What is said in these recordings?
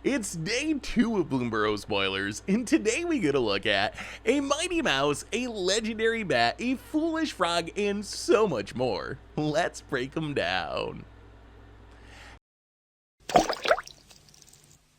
It's day 2 of Bloomburrow spoilers, and today we get a look at a mighty mouse, a legendary bat, a foolish frog, and so much more. Let's break them down.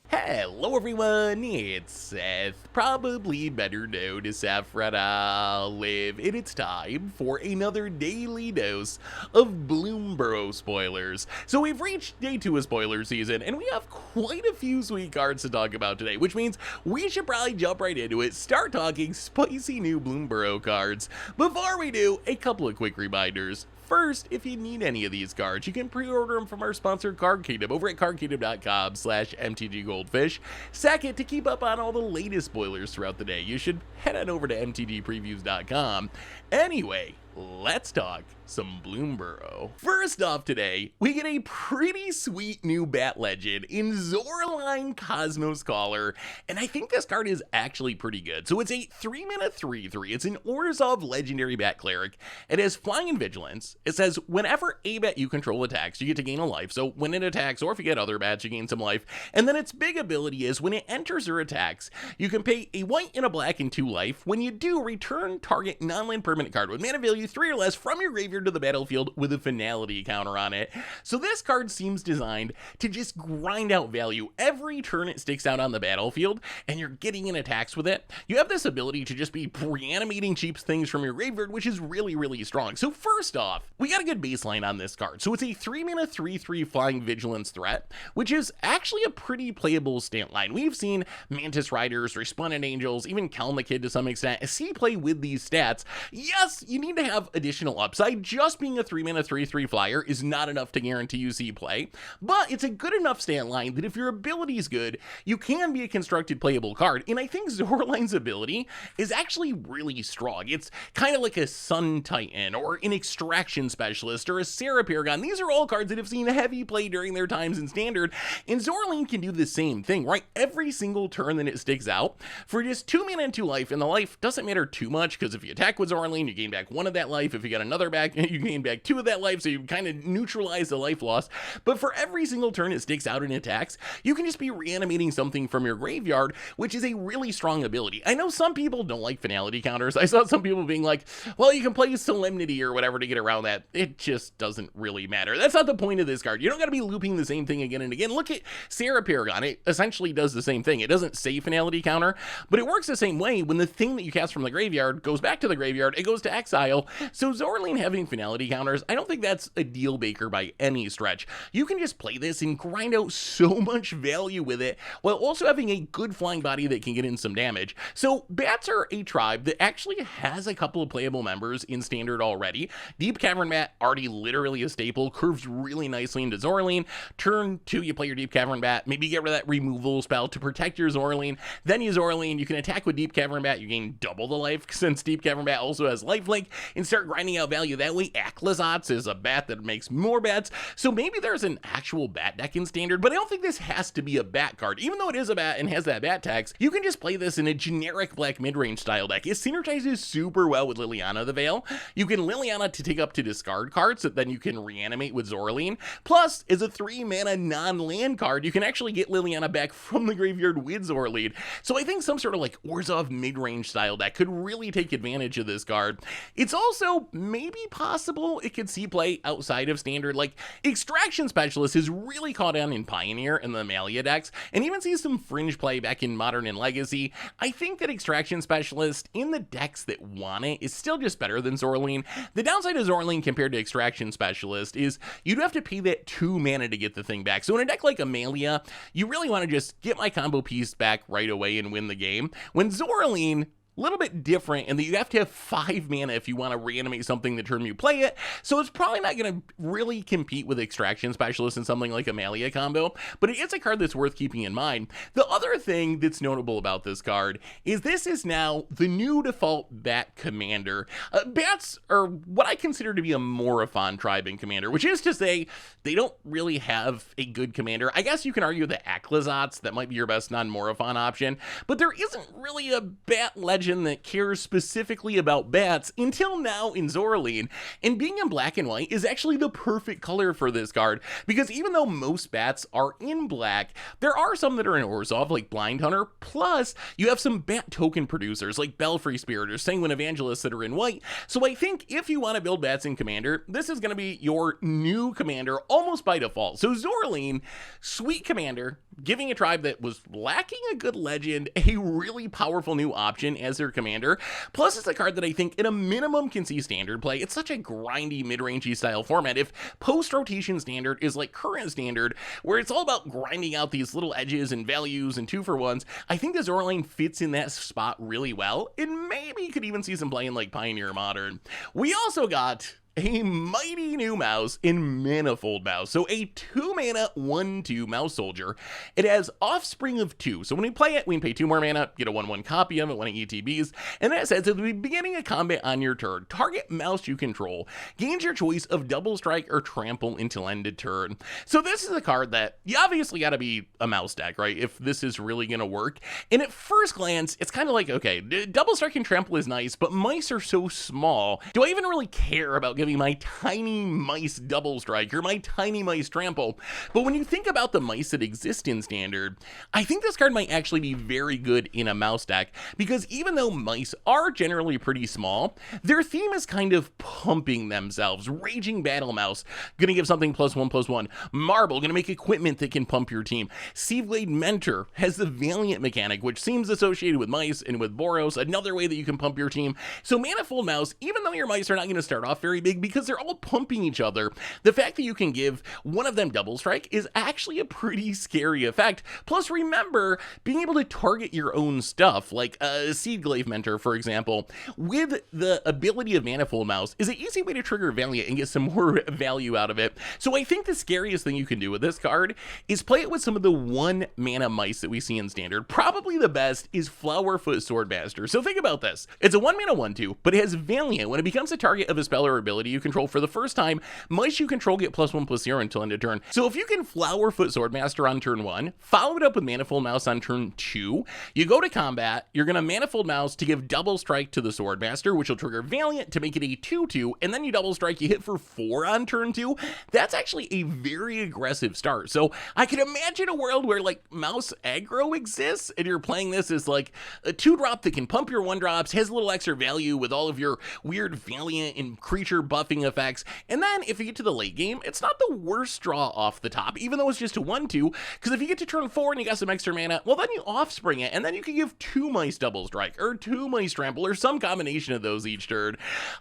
Hello everyone, it's Seth, probably better known as Saffron-Olive, and it's time for another daily dose of Bloomburrow spoilers. So we've reached day 2 of spoiler season, and we have quite a few sweet cards to talk about today, which means we should probably jump right into it, start talking spicy new Bloomburrow cards. Before we do, a couple of quick reminders. First, if you need any of these cards, you can pre-order them from our sponsor Card Kingdom over at cardkingdom.com/MTGGoldfish. Second, to keep up on all the latest spoilers throughout the day, you should head on over to MTGpreviews.com. Anyway, let's talk some Bloomburrow. First off today, we get a pretty sweet new bat legend in Zoraline Cosmoc, and I think this card is actually pretty good. So it's a 3-mana 3/3. It's an Orzhov legendary bat cleric. It has flying and vigilance. It says whenever a bat you control attacks, you get to gain a life. So when it attacks, or if you get other bats, you gain some life. And then its big ability is when it enters or attacks, you can pay a white and a black and 2 life. When you do, return target non-land permanent card with mana value 3 or less from your graveyard to the battlefield with a finality counter on it. So this card seems designed to just grind out value every turn it sticks out on the battlefield, and you're getting in attacks with it. You have this ability to just be reanimating cheap things from your graveyard, which is really strong. So first off, we got a good baseline on this card. So it's a 3-mana 3/3 flying vigilance threat, which is actually a pretty playable stat line. We've seen Mantis Riders, Resplendent Angels, even Clement to some extent see play with these stats. Yes, you need to have additional upside. Just being a 3-mana 3/3 flyer is not enough to guarantee you see play, but it's a good enough stat line that if your ability is good, you can be a constructed playable card. And I think Zoraline's ability is actually really strong. It's kind of like a Sun Titan or an Extraction Specialist or a Sarah Paragon. These are all cards that have seen heavy play during their times in Standard, and Zoraline can do the same thing, right? Every single turn that it sticks out for just 2 mana and 2 life, and the life doesn't matter too much because if you attack with Zoraline, you gain back 1 of that life. If you got another back, you gain back 2 of that life, so you kind of neutralize the life loss. But for every single turn it sticks out in attacks, you can just be reanimating something from your graveyard, which is a really strong ability. I know some people don't like finality counters. I saw some people being like, well, you can play Solemnity or whatever to get around that. It just doesn't really matter. That's not the point of this card. You don't got to be looping the same thing again and again. Look at Sarah Paragon. It essentially does the same thing. It doesn't say finality counter, but it works the same way. When the thing that you cast from the graveyard goes back to the graveyard, it goes to exile. So Zoraline having finality counters, I don't think that's a deal breaker by any stretch. You can just play this and grind out so much value with it while also having a good flying body that can get in some damage. So bats are a tribe that actually has a couple of playable members in Standard already. Deep Cavern Bat, already literally a staple, curves really nicely into Zoraline. Turn 2, you play your Deep Cavern Bat, maybe get rid of that removal spell to protect your Zoraline. Then you Zoraline, you can attack with Deep Cavern Bat, you gain double the life since Deep Cavern Bat also has lifelink, and start grinding out value that way. Acklazotz is a bat that makes more bats, so maybe there's an actual bat deck in Standard, but I don't think this has to be a bat card. Even though it is a bat and has that bat tax, you can just play this in a generic black mid-range style deck. It synergizes super well with Liliana the Veil. You can Liliana to take up to discard cards that then you can reanimate with Zoraline. Plus, as a 3-mana non-land card, you can actually get Liliana back from the graveyard with Zoraline. So I think some sort of like Orzhov mid-range style deck could really take advantage of this card. It's also maybe possible it could see play outside of Standard. Like Extraction Specialist has really caught on in Pioneer and the Malia decks, and even sees some fringe play back in Modern and Legacy. I think that Extraction Specialist in the decks that want it is still just better than Zoraline. The downside of Zoraline compared to Extraction Specialist is you'd have to pay that 2 mana to get the thing back. So in a deck like Amalia, you really want to just get my combo piece back right away and win the game. When Zoraline, a little bit different in that you have to have 5 mana if you want to reanimate something the turn you play it, so it's probably not going to really compete with Extraction Specialist in something like Amalia combo, but it is a card that's worth keeping in mind. The other thing that's notable about this card is this is now the new default bat commander. Bats are what I consider to be a Morophon tribe in Commander, which is to say they don't really have a good commander. I guess you can argue the Acklazotz, that might be your best non-Morophon option, but there isn't really a bat legend legend that cares specifically about bats until now in Zoraline, and being in black and white is actually the perfect color for this card, because even though most bats are in black, there are some that are in Orzhov, like Blind Hunter, plus you have some bat token producers like Belfry Spirit or Sanguine Evangelist that are in white. So I think if you want to build bats in Commander, this is going to be your new commander almost by default. So Zoraline, sweet commander, giving a tribe that was lacking a good legend a really powerful new option as their commander. Plus, it's a card that I think at a minimum can see standard play. It's such a grindy, mid-rangey style format. If post-rotation standard is like current standard, where it's all about grinding out these little edges and values and 2-for-1s, I think the Zoraline fits in that spot really well, and maybe you could even see some play in like Pioneer Modern. We also got a mighty new mouse in Manifold Mouse. So a 2-mana 1/2 mouse soldier. It has Offspring of 2. So when we play it, we can pay 2 more mana, get a 1/1 copy of it, one of ETBs, and then it says at the beginning of combat on your turn, target mouse you control gains your choice of double strike or trample until end of turn. So this is a card that you obviously got to be a mouse deck, right? If this is really going to work. And at first glance, it's kind of like, okay, double strike and trample is nice, but mice are so small. Do I even really care about giving my tiny mice double strike or my tiny mice trample? But when you think about the mice that exist in standard, I think this card might actually be very good in a mouse deck, because even though mice are generally pretty small, their theme is kind of pumping themselves. Raging Battle Mouse, gonna give something +1/+1. Marble, gonna make equipment that can pump your team. Seablade Mentor has the Valiant mechanic, which seems associated with mice and with Boros, another way that you can pump your team. So Manifold Mouse, even though your mice are not gonna start off very big because they're all pumping each other, the fact that you can give one of them double strike is actually a pretty scary effect. Plus, remember, being able to target your own stuff, like a Seedglaive Mentor, for example, with the ability of Manifold Mouse, is an easy way to trigger Valiant and get some more value out of it. So I think the scariest thing you can do with this card is play it with some of the 1-mana mice that we see in standard. Probably the best is Flowerfoot Swordmaster. So think about this. It's a 1-mana 1/2, but it has Valiant. When it becomes a target of a spell or ability you control for the first time, mice you control get +1/+0 until end of turn. So if you can Flowerfoot Swordmaster on turn 1, follow it up with Manifold Mouse on turn 2, you go to combat, you're going to Manifold Mouse to give double strike to the Swordmaster, which will trigger Valiant to make it a 2/2, and then you double strike, you hit for 4 on turn 2. That's actually a very aggressive start. So I can imagine a world where like mouse aggro exists, and you're playing this as like a 2-drop that can pump your 1-drops, has a little extra value with all of your weird Valiant and creature buffing effects. And then if you get to the late game, it's not the worst draw off the top, even though it's just a 1/2, because if you get to turn 4 and you got some extra mana, well, then you offspring it, and then you can give 2 mice double strike or 2 mice trample or some combination of those each turn.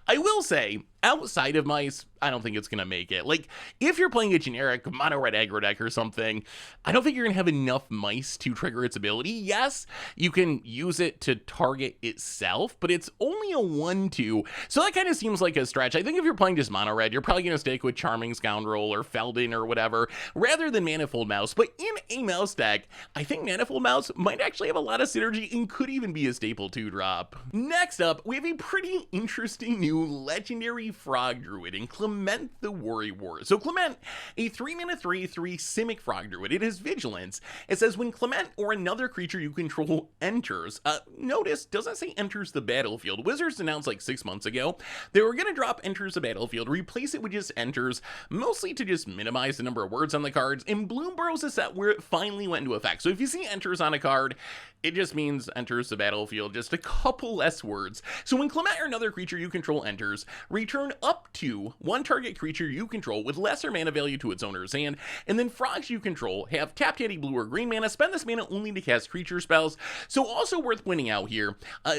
I will say, outside of mice, I don't think it's going to make it. Like, if you're playing a generic mono red aggro deck or something, I don't think you're going to have enough mice to trigger its ability. Yes, you can use it to target itself, but it's only a 1/2, so that kind of seems like a stretch. I think if you're playing just mono red, you're probably going to stick with Charming Scoundrel or Feldon or whatever, rather than Manifold Mouse. But in a mouse deck, I think Manifold Mouse might actually have a lot of synergy and could even be a staple 2-drop. Next up, we have a pretty interesting new legendary Frog Druid in Clement the Worrywort. So Clement, a 3-mana 3/3 Simic Frog Druid. It has Vigilance. It says when Clement or another creature you control enters, notice, doesn't say enters the battlefield. Wizards announced like 6 months ago they were going to drop enters the battlefield, replace it with just enters, mostly to just minimize the number of words on the cards, and Bloomburrow's a set where it finally went into effect. So if you see enters on a card, it just means enters the battlefield, just a couple less words. So when Clement or another creature you control enters, return up to 1 target creature you control with lesser mana value to its owner's hand, and then frogs you control have tapped any blue or green mana, spend this mana only to cast creature spells. So also worth pointing out here,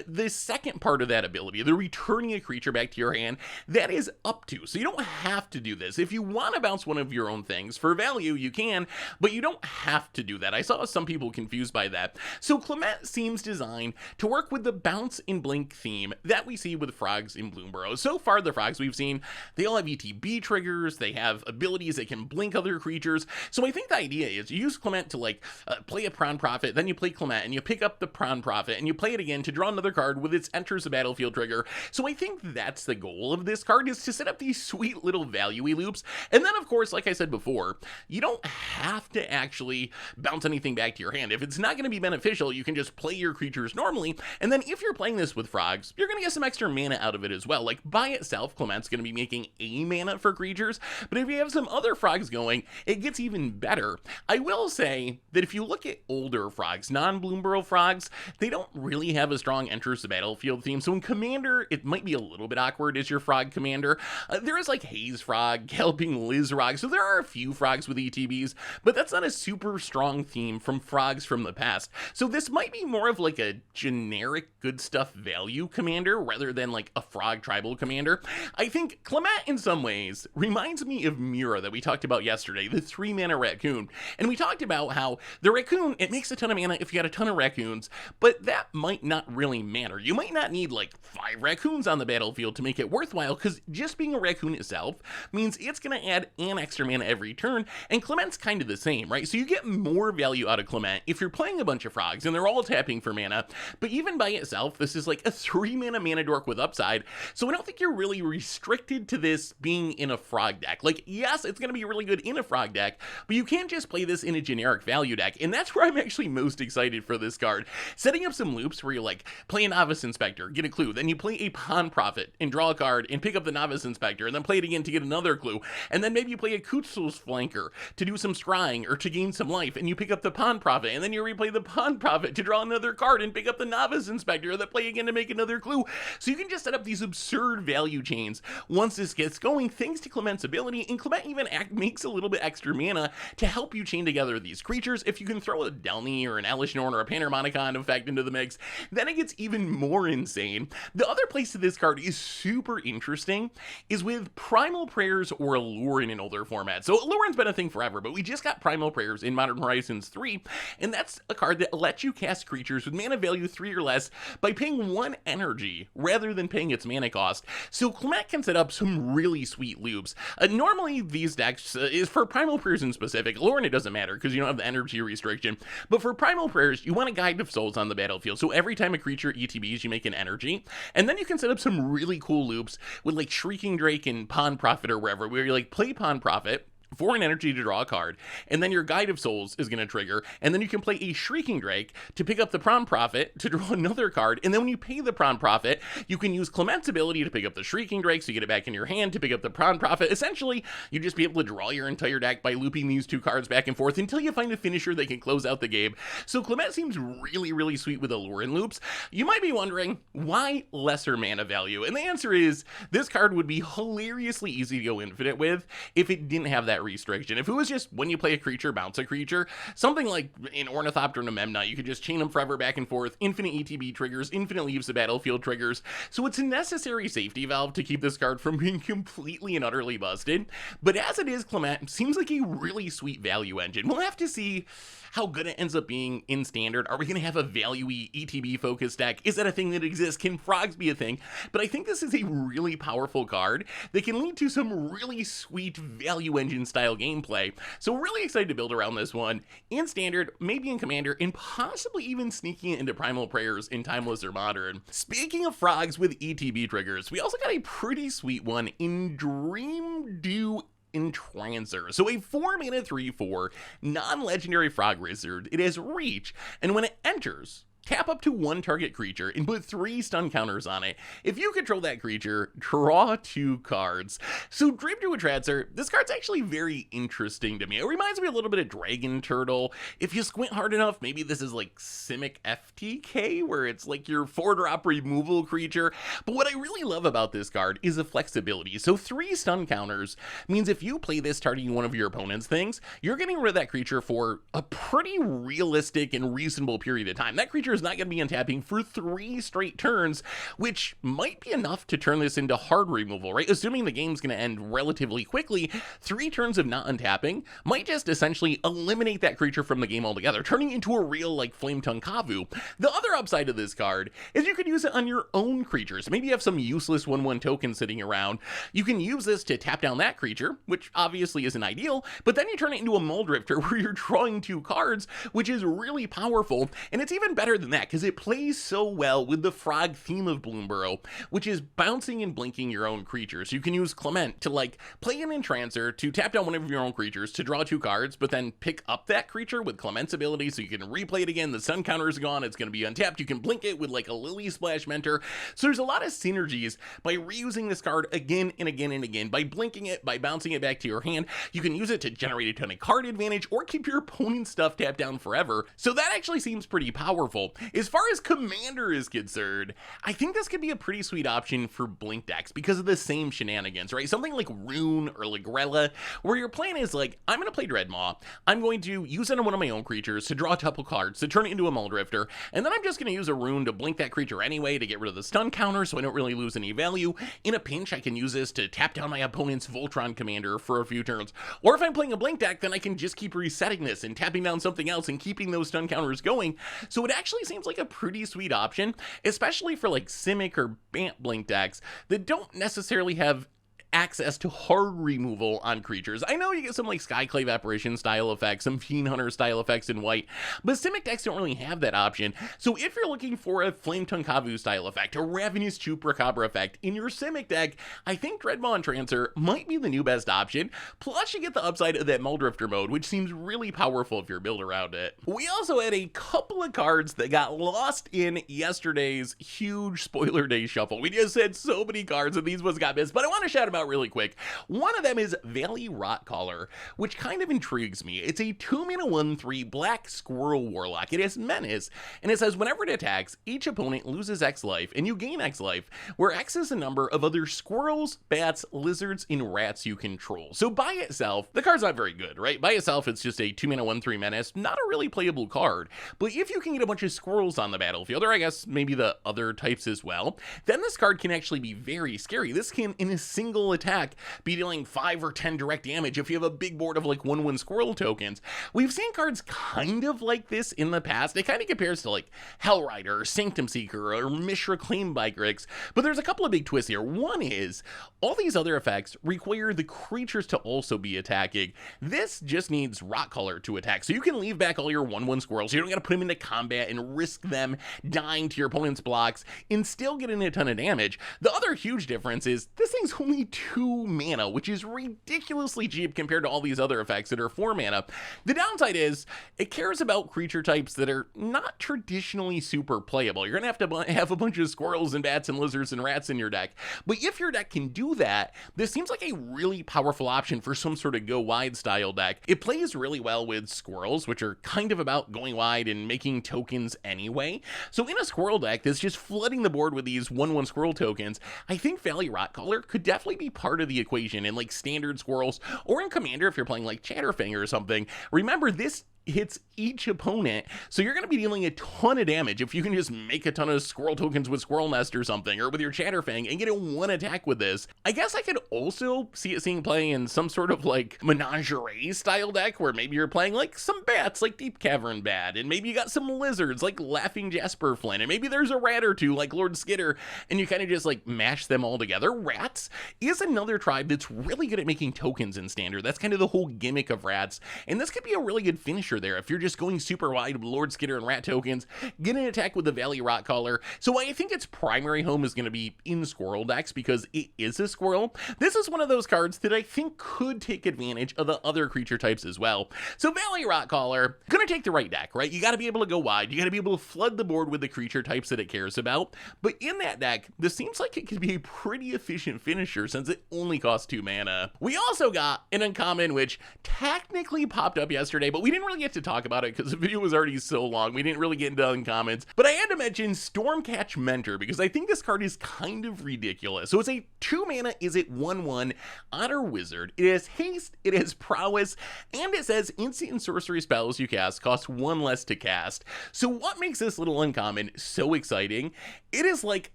the second part of that ability, the returning a creature back to your hand, that is up to. So you don't have to do this. If you want to bounce one of your own things for value, you can, but you don't have to do that. I saw some people confused by that. So Clement seems designed to work with the bounce and blink theme that we see with frogs in Bloomburrow. So far, the frogs frogs we've seen, they all have ETB triggers, they have abilities that can blink other creatures. So I think the idea is you use Clement to like play a Prawn Prophet, then you play Clement and you pick up the Prawn Prophet and you play it again to draw another card with its enters the battlefield trigger. So I think that's the goal of this card, is to set up these sweet little value-y loops. And then of course, like I said before, you don't have to actually bounce anything back to your hand. If it's not going to be beneficial, you can just play your creatures normally, and then if you're playing this with frogs, you're going to get some extra mana out of it as well. Like by itself, Clement's going to be making a mana for creatures, but if you have some other frogs going, it gets even better. I will say that if you look at older frogs, non-Bloomburrow frogs, they don't really have a strong enters the battlefield theme, so in Commander, it might be a little bit awkward as your frog commander. There is like Haze Frog, Galloping Lizrog, so there are a few frogs with ETBs, but that's not a super strong theme from frogs from the past. So this might be more of like a generic good stuff value commander rather than like a frog tribal commander. I think Clement in some ways reminds me of Mira that we talked about yesterday, the 3-mana raccoon. And we talked about how the raccoon, it makes a ton of mana if you got a ton of raccoons, but that might not really matter. You might not need like 5 raccoons on the battlefield to make it worthwhile, because just being a raccoon itself means it's going to add an extra mana every turn, and Clement's kind of the same, right? So you get more value out of Clement if you're playing a bunch of frogs and they're all tapping for mana, but even by itself, this is like a 3-mana mana dork with upside, so I don't think you're really restricted to this being in a frog deck. Like, yes, it's going to be really good in a frog deck, but you can't just play this in a generic value deck, and that's where I'm actually most excited for this card. Setting up some loops where you like play a Novice Inspector, get a clue, then you play a Pawn Prophet and draw a card and pick up the Novice Inspector, and then play it again to get another clue, and then maybe you play a Kutsul's Flanker to do some scrying or to gain some life, and you pick up the Pawn Prophet, and then you replay the Pawn Prophet to draw another card and pick up the Novice Inspector, and then play again to make another clue. So you can just set up these absurd value chains once this gets going, thanks to Clement's ability, and Clement even makes a little bit extra mana to help you chain together these creatures. If you can throw a Delny or an Elishnorn or a Panharmonicon effect into the mix, then it gets even more insane. The other place that this card is super interesting is with Primal Prayers or Allurin in older formats. So Allurin's been a thing forever, but we just got Primal Prayers in Modern Horizons 3, and that's a card that lets you cast creatures with mana value 3 or less by paying 1 energy rather than paying its mana cost. So Clement can set up some really sweet loops. Normally these decks is for Primal Prayers in specific. Allurin, it doesn't matter because you don't have the energy restriction, but for Primal Prayers, you want a Guide of Souls on the battlefield, so every time a creature ETBs, you make an energy, and then you can set up some really cool loops with like Shrieking Drake and Pawn Prophet or wherever, where you like play Pawn Prophet for an energy to draw a card, and then your Guide of Souls is going to trigger, and then you can play a Shrieking Drake to pick up the Pawn Prophet to draw another card, and then when you pay the Pawn Prophet, you can use Clement's ability to pick up the Shrieking Drake, so you get it back in your hand to pick up the Pawn Prophet. Essentially, you just be able to draw your entire deck by looping these 2 cards back and forth until you find a finisher that can close out the game. So Clement seems really, really sweet with Allurin loops. You might be wondering, why lesser mana value? And the answer is, this card would be hilariously easy to go infinite with if it didn't have that restriction. If it was just when you play a creature, bounce a creature, something like in Ornithopter and Memna, you could just chain them forever back and forth, infinite ETB triggers, infinite leaves the battlefield triggers. So it's a necessary safety valve to keep this card from being completely and utterly busted. But as it is, Clement seems like a really sweet value engine. We'll have to see how good it ends up being in Standard. Are we going to have a value-y ETB focused deck? Is that a thing that exists? Can frogs be a thing? But I think this is a really powerful card that can lead to some really sweet value engine style gameplay. So we're really excited to build around this one in Standard, maybe in Commander, and possibly even sneaking it into Primal Prayers in Timeless or Modern. Speaking of frogs with ETB triggers, we also got a pretty sweet one in Dreamdew Entrancer. So a 4-mana 3/4 non-legendary frog wizard. It has reach, and when it enters, tap up to 1 target creature and put 3 stun counters on it. If you control that creature, draw 2 cards. So Dreamdew Entrancer, this card's actually very interesting to me. It reminds me a little bit of Dragon Turtle. If you squint hard enough, maybe this is like Simic FTK, where it's like your 4-drop removal creature. But what I really love about this card is the flexibility. So 3 stun counters means if you play this targeting one of your opponent's things, you're getting rid of that creature for a pretty realistic and reasonable period of time. That creature is not going to be untapping for 3 straight turns, which might be enough to turn this into hard removal, right? Assuming the game's going to end relatively quickly, 3 turns of not untapping might just essentially eliminate that creature from the game altogether, turning into a real, like, Flametongue Kavu. The other upside of this card is you could use it on your own creatures. Maybe you have some useless 1/1 token sitting around. You can use this to tap down that creature, which obviously isn't ideal, but then you turn it into a Muldrifter where you're drawing 2 cards, which is really powerful, and it's even better than that because it plays so well with the frog theme of Bloomburrow, which is bouncing and blinking your own creatures. You can use Clement to, like, play an Entrancer to tap down one of your own creatures to draw 2 cards, but then pick up that creature with Clement's ability so you can replay it again. The sun counter is gone, it's going to be untapped. You can blink it with, like, a Lily Splash Mentor. So there's a lot of synergies by reusing this card again and again and again, by blinking it, by bouncing it back to your hand. You can use it to generate a ton of card advantage or keep your opponent's stuff tapped down forever. So that actually seems pretty powerful. As far as Commander is concerned, I think this could be a pretty sweet option for blink decks because of the same shenanigans, right? Something like Rune or Ligrella, where your plan is like, I'm going to play Dreadmaw, I'm going to use it on one of my own creatures to draw a couple cards to turn it into a Muldrifter, and then I'm just going to use a Rune to blink that creature anyway to get rid of the stun counter so I don't really lose any value. In a pinch, I can use this to tap down my opponent's Voltron Commander for a few turns. Or if I'm playing a blink deck, then I can just keep resetting this and tapping down something else and keeping those stun counters going. So it actually seems like a pretty sweet option, especially for like Simic or Bant blink decks that don't necessarily have access to hard removal on creatures. I know you get some like Skyclave Apparition style effects, some Fiend Hunter style effects in white, but Simic decks don't really have that option. So if you're looking for a Flametongue Kavu style effect, a Ravenous Chupacabra effect in your Simic deck, I think Dreadmaw Entrancer might be the new best option. Plus you get the upside of that Muldrifter mode, which seems really powerful if you're built around it. We also had a couple of cards that got lost in yesterday's huge spoiler day shuffle. We just had so many cards and these ones got missed, but I want to shout about really quick. One of them is Valley Rotcaller, which kind of intrigues me. It's a 2-mana 1/3 black squirrel warlock. It has Menace, and it says whenever it attacks, each opponent loses X life, and you gain X life, where X is the number of other squirrels, bats, lizards, and rats you control. So by itself, the card's not very good, right? By itself, it's just a 2-mana 1/3 Menace, not a really playable card. But if you can get a bunch of squirrels on the battlefield, or I guess maybe the other types as well, then this card can actually be very scary. This can, in a single attack, be dealing 5 or 10 direct damage if you have a big board of like 1/1 squirrel tokens. We've seen cards kind of like this in the past. It kind of compares to like Hellrider or Sanctum Seeker or Mishra Claim by Grix, but there's a couple of big twists here. One is all these other effects require the creatures to also be attacking. This just needs Rotcaller to attack, so you can leave back all your 1/1 squirrels. You don't got to put them into combat and risk them dying to your opponent's blocks and still getting a ton of damage. The other huge difference is this thing's only 2 mana, which is ridiculously cheap compared to all these other effects that are 4 mana. The downside is it cares about creature types that are not traditionally super playable. You're gonna have to have a bunch of squirrels and bats and lizards and rats in your deck, but if your deck can do that, this seems like a really powerful option for some sort of go wide style deck. It plays really well with squirrels, which are kind of about going wide and making tokens anyway. So in a squirrel deck that's just flooding the board with these 1/1 squirrel tokens, I think Valley Rotcaller could definitely be part of the equation in like standard squirrels, or in Commander if you're playing like Chatterfang or something. Remember, this hits each opponent, so you're going to be dealing a ton of damage if you can just make a ton of squirrel tokens with Squirrel Nest or something, or with your Chatterfang, and get in one attack with this. I guess I could also see it seeing play in some sort of like menagerie style deck, where maybe you're playing like some bats like Deep Cavern Bat, and maybe you got some lizards like Laughing Jasper Flynn, and maybe there's a rat or two like Lord Skitter, and you kind of just like mash them all together. Rats is another tribe that's really good at making tokens in Standard. That's kind of the whole gimmick of rats, and this could be a really good finisher there. If you're just going super wide with Lord Skitter and rat tokens, get an attack with the Valley Rotcaller. So I think its primary home is going to be in squirrel decks because it is a squirrel. This is one of those cards that I think could take advantage of the other creature types as well. So Valley Rotcaller, gonna take the right deck, right? You got to be able to go wide. You got to be able to flood the board with the creature types that it cares about. But in that deck, this seems like it could be a pretty efficient finisher since it only costs 2 mana. We also got an uncommon which technically popped up yesterday, but we didn't really get to talk about it because the video was already so long. We didn't really get into uncommons, but I had to mention Stormcatch Mentor because I think this card is kind of ridiculous. So it's a 2 mana, is it 1/1 Otter Wizard. It has haste, it has prowess, and it says instant and sorcery spells you cast cost 1 less to cast. So what makes this little uncommon so exciting? It is like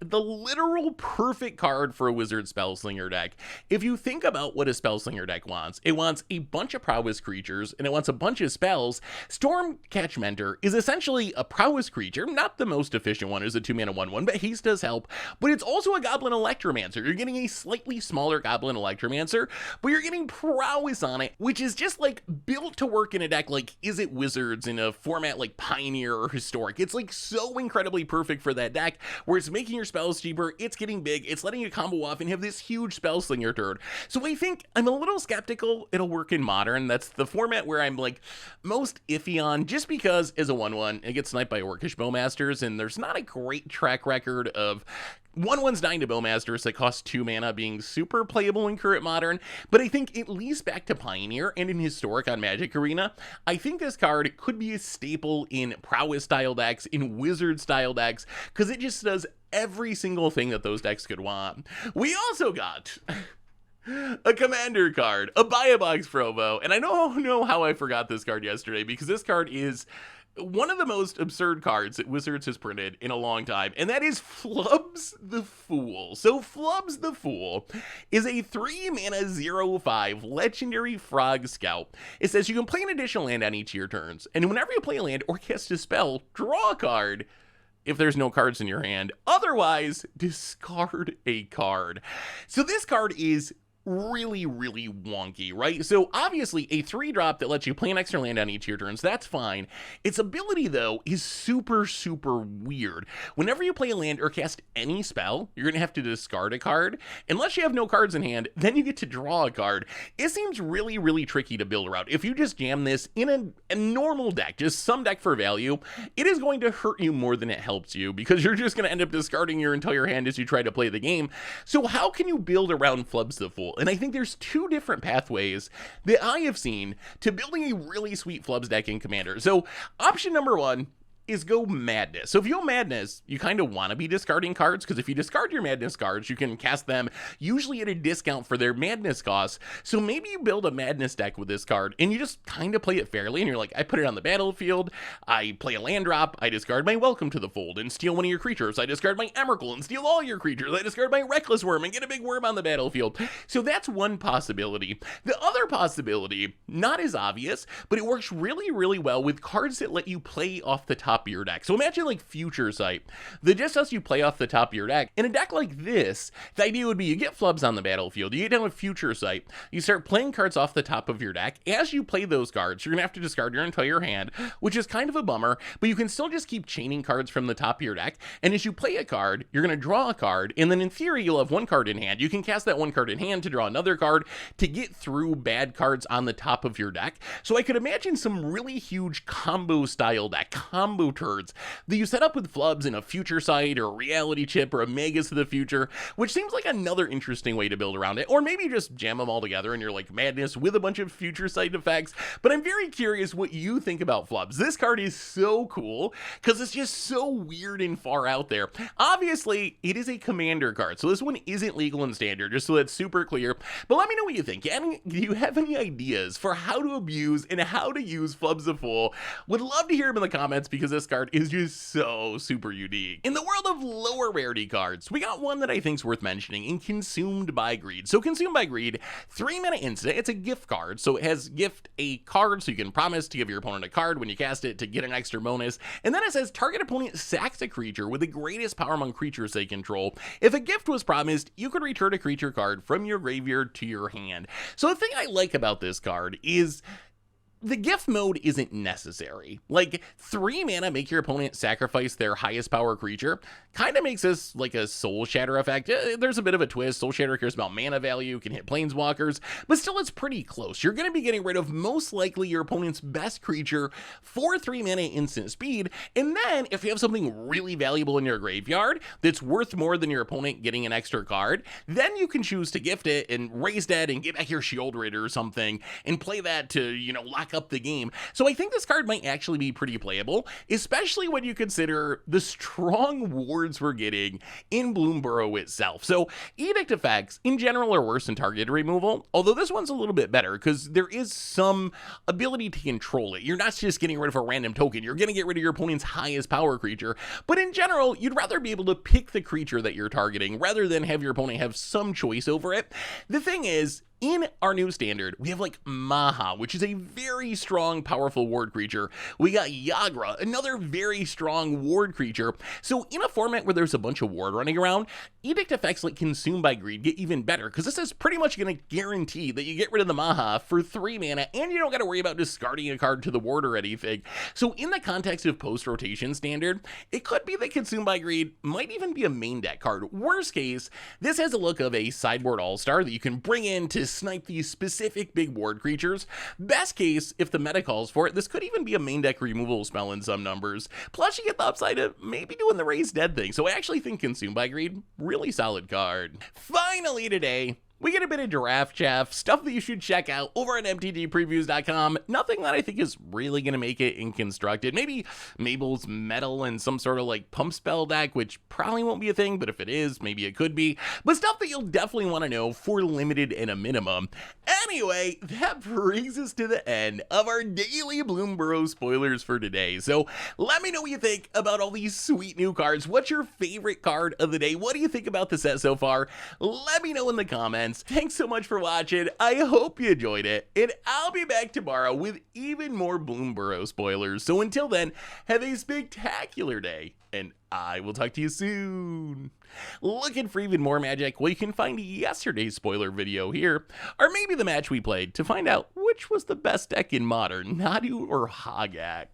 the literal perfect card for a Wizard Spellslinger deck. If you think about what a Spellslinger deck wants, it wants a bunch of prowess creatures and it wants a bunch of spells. Stormcatch Mentor is essentially a prowess creature, not the most efficient one, is a 2 mana 1/1, but haste does help, but it's also a Goblin Electromancer. You're getting a slightly smaller Goblin Electromancer, but you're getting prowess on it, which is just like built to work in a deck like Is It Wizards in a format like Pioneer or Historic. It's like so incredibly perfect for that deck where it's making your spells cheaper, it's getting big, it's letting you combo off and have this huge Spellslinger turn. So I think I'm a little skeptical it'll work in Modern. That's the format where I'm like most iffy on, just because as a 1/1 it gets sniped by Orcish Bowmasters and there's not a great track record of 1/1s dying to Bowmasters that cost 2 mana being super playable in current Modern. But I think at least back to Pioneer and in Historic on Magic Arena, I think this card could be a staple in Prowess style decks, in Wizard style decks, because it just does every single thing that those decks could want. We also got a Commander card, a Buy a Box promo, and I don't know how I forgot this card yesterday, because this card is one of the most absurd cards that Wizards has printed in a long time, and that is Flubs the Fool. So Flubs the Fool is a 3 mana 0/5 legendary frog scout. It says you can play an additional land on each of your turns, and whenever you play a land or cast a spell, draw a card if there's no cards in your hand. Otherwise, discard a card. So this card is really wonky, right? So obviously a 3-drop that lets you play an extra land on each of your turns, that's fine. Its ability though is super weird. Whenever you play a land or cast any spell, you're gonna have to discard a card. Unless you have no cards in hand, then you get to draw a card. It seems really tricky to build around. If you just jam this in a normal deck, just some deck for value, it is going to hurt you more than it helps you, because you're just gonna end up discarding your entire hand as you try to play the game. So how can you build around Flubs the Fool? And I think there's 2 different pathways that I have seen to building a really sweet Flubs deck in Commander. So option number 1 is go Madness. So if you go Madness, you kind of want to be discarding cards, because if you discard your Madness cards, you can cast them usually at a discount for their Madness costs. So maybe you build a Madness deck with this card and you just kind of play it fairly, and you're like, I put it on the battlefield, I play a land drop, I discard my Welcome to the Fold and steal one of your creatures, I discard my Emrakul and steal all your creatures, I discard my Reckless Worm and get a big worm on the battlefield. So that's one possibility. The other possibility, not as obvious, but it works really well with cards that let you play off the top of your deck. So imagine like Future Sight that just lets you play off the top of your deck. In a deck like this, the idea would be you get Flubs on the battlefield, you get down with Future Sight, you start playing cards off the top of your deck. As you play those cards, you're gonna have to discard your entire hand, which is kind of a bummer, but you can still just keep chaining cards from the top of your deck. And as you play a card, you're gonna draw a card, and then in theory you'll have 1 card in hand. You can cast that 1 card in hand to draw another card to get through bad cards on the top of your deck. So I could imagine some really huge combo style deck, combo turds, that you set up with Flubs in a Future Sight or a Reality Chip or a Magus of the Future, which seems like another interesting way to build around it. Or maybe you just jam them all together and you're like Madness with a bunch of Future Sight effects. But I'm very curious what you think about Flubs. This card is so cool because it's just so weird and far out there. Obviously, it is a Commander card, so this one isn't legal in Standard, just so that's super clear. But let me know what you think. Do you have any ideas for how to abuse and how to use Flubs the Fool? Would love to hear them in the comments, because this card is just so super unique. In the world of lower rarity cards, we got one that I think is worth mentioning in Consumed by Greed. So Consumed by Greed, 3 mana instant, it's a gift card, so it has gift a card, so you can promise to give your opponent a card when you cast it to get an extra bonus. And then it says target opponent sacks a creature with the greatest power among creatures they control. If a gift was promised, you could return a creature card from your graveyard to your hand. So the thing I like about this card is the gift mode isn't necessary. Like, 3 mana make your opponent sacrifice their highest power creature kind of makes this like a Soul Shatter effect. There's a bit of a twist. Soul Shatter cares about mana value, can hit planeswalkers, but still it's pretty close. You're going to be getting rid of most likely your opponent's best creature for 3 mana instant speed, and then if you have something really valuable in your graveyard that's worth more than your opponent getting an extra card, then you can choose to gift it and raise that and get back your Shield Raider or something and play that to, you know, lock lock up the game. So I think this card might actually be pretty playable, especially when you consider the strong wards we're getting in Bloomburrow itself. So Edict effects in general are worse than targeted removal, although this one's a little bit better because there is some ability to control it. You're not just getting rid of a random token, you're going to get rid of your opponent's highest power creature, but in general, you'd rather be able to pick the creature that you're targeting rather than have your opponent have some choice over it. The thing is, in our new standard, we have like Maha, which is a very strong, powerful ward creature. We got Yagra, another very strong ward creature. So in a format where there's a bunch of ward running around, Edict effects like Consumed by Greed get even better, because this is pretty much going to guarantee that you get rid of the Maha for 3 mana, and you don't got to worry about discarding a card to the ward or anything. So in the context of post-rotation standard, it could be that Consumed by Greed might even be a main deck card. Worst case, this has a look of a sideboard all-star that you can bring in to snipe these specific big ward creatures. Best case, if the meta calls for it, this could even be a main deck removal spell in some numbers. Plus, you get the upside of maybe doing the raise dead thing. So I actually think Consumed by Greed, really solid card. Finally today, we get a bit of giraffe chaff, stuff that you should check out over at MTGPreviews.com. Nothing that I think is really going to make it in Constructed. Maybe Mabel's Metal and some sort of like pump spell deck, which probably won't be a thing, but if it is, maybe it could be. But stuff that you'll definitely want to know for limited and a minimum. Anyway, that brings us to the end of our daily Bloomburrow spoilers for today. So let me know what you think about all these sweet new cards. What's your favorite card of the day? What do you think about the set so far? Let me know in the comments. Thanks so much for watching. I hope you enjoyed it, and I'll be back tomorrow with even more Bloomburrow spoilers. So until then, have a spectacular day, and I will talk to you soon. Looking for even more magic? Well, you can find yesterday's spoiler video here, or maybe the match we played to find out which was the best deck in Modern, Nadu or Hogak.